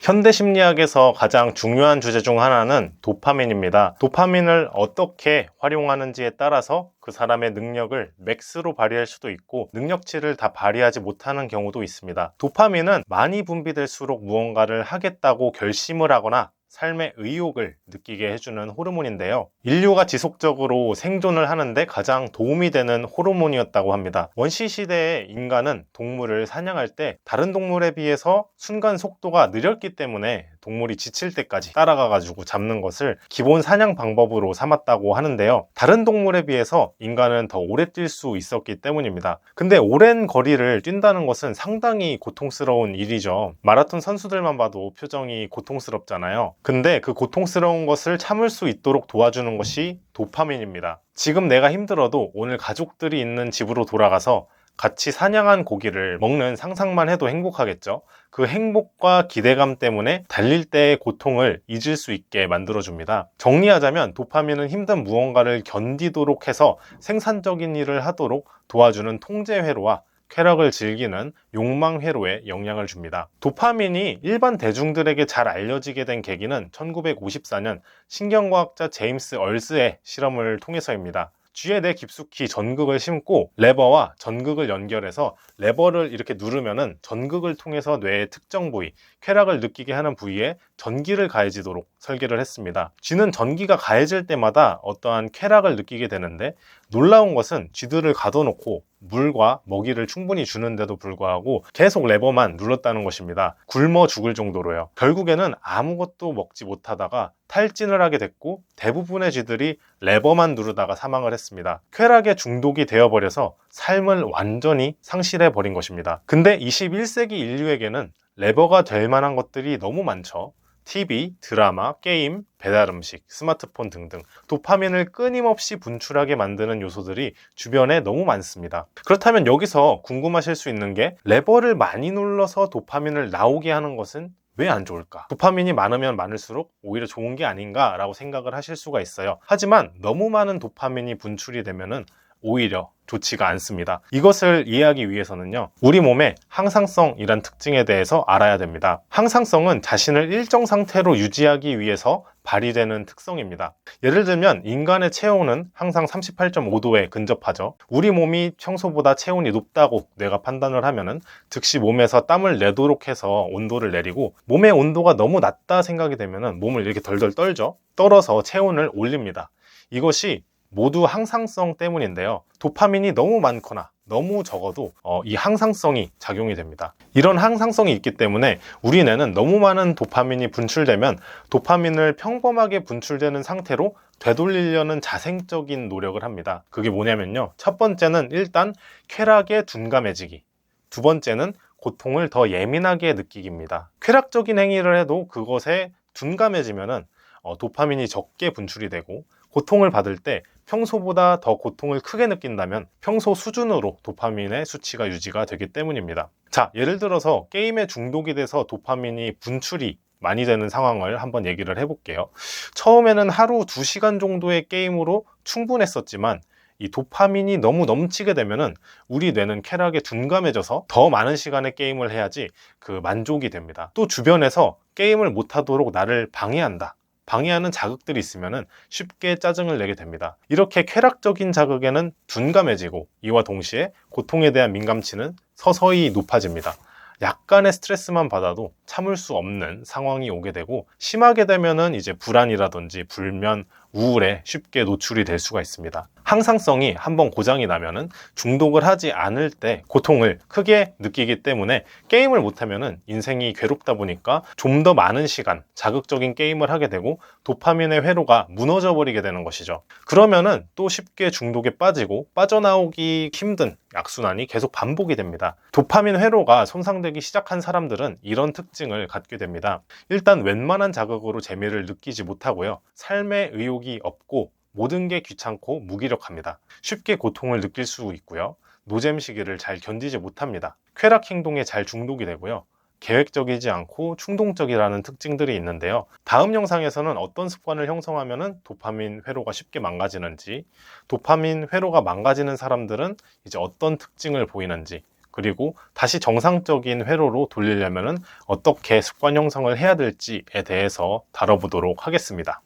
현대 심리학에서 가장 중요한 주제 중 하나는 도파민입니다. 도파민을 어떻게 활용하는지에 따라서 그 사람의 능력을 맥스로 발휘할 수도 있고 능력치를 다 발휘하지 못하는 경우도 있습니다. 도파민은 많이 분비될수록 무언가를 하겠다고 결심을 하거나 삶의 의욕을 느끼게 해주는 호르몬인데요. 인류가 지속적으로 생존을 하는데 가장 도움이 되는 호르몬이었다고 합니다. 원시시대에 인간은 동물을 사냥할 때 다른 동물에 비해서 순간 속도가 느렸기 때문에 동물이 지칠 때까지 따라가가지고 잡는 것을 기본 사냥 방법으로 삼았다고 하는데요. 다른 동물에 비해서 인간은 더 오래 뛸 수 있었기 때문입니다. 근데 오랜 거리를 뛴다는 것은 상당히 고통스러운 일이죠. 마라톤 선수들만 봐도 표정이 고통스럽잖아요. 근데 그 고통스러운 것을 참을 수 있도록 도와주는 것이 도파민입니다. 지금 내가 힘들어도 오늘 가족들이 있는 집으로 돌아가서 같이 사냥한 고기를 먹는 상상만 해도 행복하겠죠. 그 행복과 기대감 때문에 달릴 때의 고통을 잊을 수 있게 만들어줍니다. 정리하자면 도파민은 힘든 무언가를 견디도록 해서 생산적인 일을 하도록 도와주는 통제회로와 쾌락을 즐기는 욕망회로에 영향을 줍니다. 도파민이 일반 대중들에게 잘 알려지게 된 계기는 1954년 신경과학자 제임스 얼스의 실험을 통해서입니다. 쥐의 뇌 깊숙이 전극을 심고 레버와 전극을 연결해서 레버를 이렇게 누르면은 전극을 통해서 뇌의 특정 부위, 쾌락을 느끼게 하는 부위에 전기를 가해지도록 설계를 했습니다. 쥐는 전기가 가해질 때마다 어떠한 쾌락을 느끼게 되는데 놀라운 것은 쥐들을 가둬놓고 물과 먹이를 충분히 주는데도 불구하고 계속 레버만 눌렀다는 것입니다. 굶어 죽을 정도로요. 결국에는 아무것도 먹지 못하다가 탈진을 하게 됐고 대부분의 쥐들이 레버만 누르다가 사망을 했습니다. 쾌락에 중독이 되어버려서 삶을 완전히 상실해버린 것입니다. 근데 21세기 인류에게는 레버가 될 만한 것들이 너무 많죠. TV, 드라마, 게임, 배달음식, 스마트폰 등등 도파민을 끊임없이 분출하게 만드는 요소들이 주변에 너무 많습니다. 그렇다면 여기서 궁금하실 수 있는 게 레버를 많이 눌러서 도파민을 나오게 하는 것은 왜 안 좋을까? 도파민이 많으면 많을수록 오히려 좋은 게 아닌가 라고 생각을 하실 수가 있어요. 하지만 너무 많은 도파민이 분출이 되면은 오히려 좋지가 않습니다. 이것을 이해하기 위해서는요, 우리 몸의 항상성이란 특징에 대해서 알아야 됩니다. 항상성은 자신을 일정 상태로 유지하기 위해서 발휘되는 특성입니다. 예를 들면 인간의 체온은 항상 38.5도에 근접하죠. 우리 몸이 평소보다 체온이 높다고 뇌가 판단을 하면은 즉시 몸에서 땀을 내도록 해서 온도를 내리고, 몸의 온도가 너무 낮다 생각이 되면은 몸을 이렇게 덜덜 떨죠. 떨어서 체온을 올립니다. 이것이 모두 항상성 때문인데요. 도파민이 너무 많거나 너무 적어도 이 항상성이 작용이 됩니다. 이런 항상성이 있기 때문에 우리 뇌는 너무 많은 도파민이 분출되면 도파민을 평범하게 분출되는 상태로 되돌리려는 자생적인 노력을 합니다. 그게 뭐냐면요, 첫 번째는 일단 쾌락에 둔감해지기, 두 번째는 고통을 더 예민하게 느끼기입니다. 쾌락적인 행위를 해도 그것에 둔감해지면은 도파민이 적게 분출이 되고, 고통을 받을 때 평소보다 더 고통을 크게 느낀다면 평소 수준으로 도파민의 수치가 유지가 되기 때문입니다. 자, 예를 들어서 게임에 중독이 돼서 도파민이 분출이 많이 되는 상황을 한번 얘기를 해볼게요. 처음에는 하루 2시간 정도의 게임으로 충분했었지만 이 도파민이 너무 넘치게 되면은 우리 뇌는 쾌락에 둔감해져서 더 많은 시간의 게임을 해야지 그 만족이 됩니다. 또 주변에서 게임을 못하도록 나를 방해하는 자극들이 있으면 쉽게 짜증을 내게 됩니다. 이렇게 쾌락적인 자극에는 둔감해지고, 이와 동시에 고통에 대한 민감치는 서서히 높아집니다. 약간의 스트레스만 받아도 참을 수 없는 상황이 오게 되고, 심하게 되면은 이제 불안이라든지 불면, 우울에 쉽게 노출이 될 수가 있습니다. 항상성이 한번 고장이 나면은 중독을 하지 않을 때 고통을 크게 느끼기 때문에 게임을 못하면은 인생이 괴롭다 보니까 좀 더 많은 시간 자극적인 게임을 하게 되고 도파민의 회로가 무너져 버리게 되는 것이죠. 그러면은 또 쉽게 중독에 빠지고 빠져나오기 힘든 악순환이 계속 반복이 됩니다. 도파민 회로가 손상되기 시작한 사람들은 이런 특징을 갖게 됩니다. 일단 웬만한 자극으로 재미를 느끼지 못하고요, 삶의 의욕이 없고 모든 게 귀찮고 무기력합니다. 쉽게 고통을 느낄 수 있고요, 노잼 시기를 잘 견디지 못합니다. 쾌락 행동에 잘 중독이 되고요, 계획적이지 않고 충동적이라는 특징들이 있는데요. 다음 영상에서는 어떤 습관을 형성하면 도파민 회로가 쉽게 망가지는지, 도파민 회로가 망가지는 사람들은 이제 어떤 특징을 보이는지, 그리고 다시 정상적인 회로로 돌리려면 어떻게 습관 형성을 해야 될지에 대해서 다뤄보도록 하겠습니다.